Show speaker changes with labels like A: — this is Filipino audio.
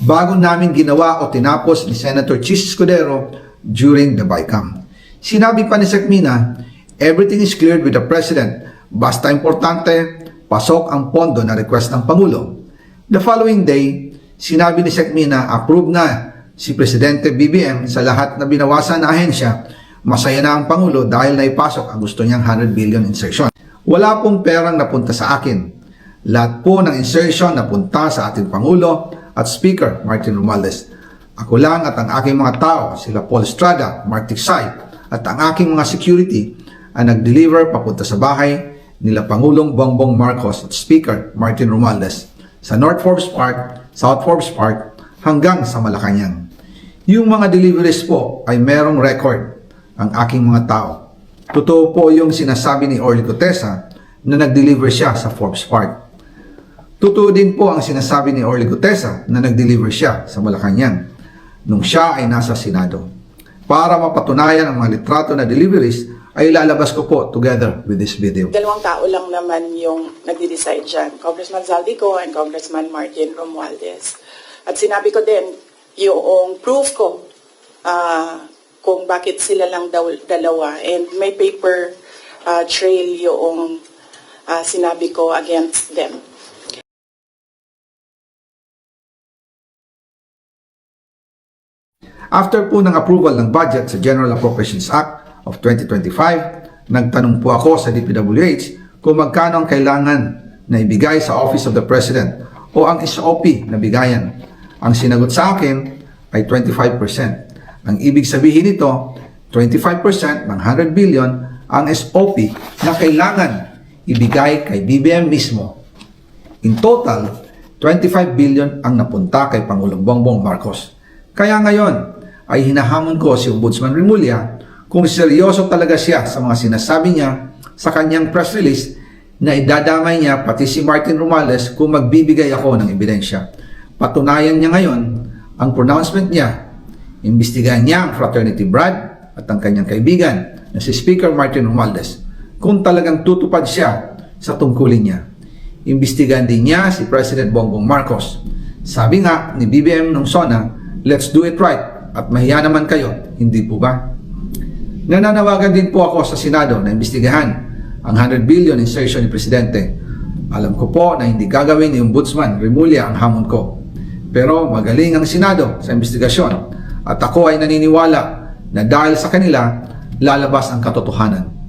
A: bago namin ginawa o tinapos ni Senator Chis Escudero during the BICAM. Sinabi pa ni Sec. Mina, everything is cleared with the President. Basta importante, pasok ang pondo na request ng Pangulo. The following day, sinabi ni Sec. Mina, approve na si Presidente BBM sa lahat na binawasan na ahensya. Masaya na ang Pangulo dahil naipasok ang gusto niyang 100 billion insertion. Wala pong perang napunta sa akin. Lahat po ng insertion napunta sa ating Pangulo at Speaker Martin Romualdez. Ako lang at ang aking mga tao, sila Paul Estrada, Mark Tiksay, at ang aking mga security ang nag-deliver papunta sa bahay nila Pangulong Bongbong Marcos at Speaker Martin Romualdez sa North Forbes Park, South Forbes Park hanggang sa Malacanang. Yung mga deliveries po ay merong record ang aking mga tao. Totoo po yung sinasabi ni Orly Gutesa na nag-deliver siya sa Forbes Park. Totoo din po ang sinasabi ni Orly Gutesa na nag-deliver siya sa Malacanang nung siya ay nasa Senado. Para mapatunayan ang mga litrato na deliveries, ay lalabas ko po together with this video.
B: Dalawang tao lang naman yung nagde-decide dyan, Congressman Zaldico and Congressman Martin Romualdez. At sinabi ko din, yung proof ko kung bakit sila lang dalawa. And may paper trail yung sinabi ko against them.
A: After po ng approval ng budget sa General Appropriations Act of 2025, nagtanong po ako sa DPWH kung magkano ang kailangan na ibigay sa Office of the President o ang SOP na bigayan. Ang sinagot sa akin ay 25%. Ang ibig sabihin nito, 25% ng 100 billion ang SOP na kailangan ibigay kay BBM mismo. In total, 25 billion ang napunta kay Pangulong Bongbong Marcos. Kaya ngayon ay hinahamon ko si Ombudsman Remulla kung seryoso talaga siya sa mga sinasabi niya sa kanyang press release na idadamay niya pati si Martin Romualdez kung magbibigay ako ng ebidensya. Patunayan niya ngayon ang pronouncement niya. Imbestigahan niya ang fraternity Brad at ang kanyang kaibigan na si Speaker Martin Romualdez kung talagang tutupad siya sa tungkulin niya. Imbestigahan din niya si President Bongbong Marcos. Sabi nga ni BBM nung SONA, let's do it right at mahiya naman kayo, hindi po ba? Nananawagan din po ako sa Senado na imbestigahan ang 100 billion insertion ni Presidente. Alam ko po na hindi gagawin ni Ombudsman Remulla ang hamon ko. Pero magaling ang Senado sa investigasyon at ako ay naniniwala na dahil sa kanila, lalabas ang katotohanan.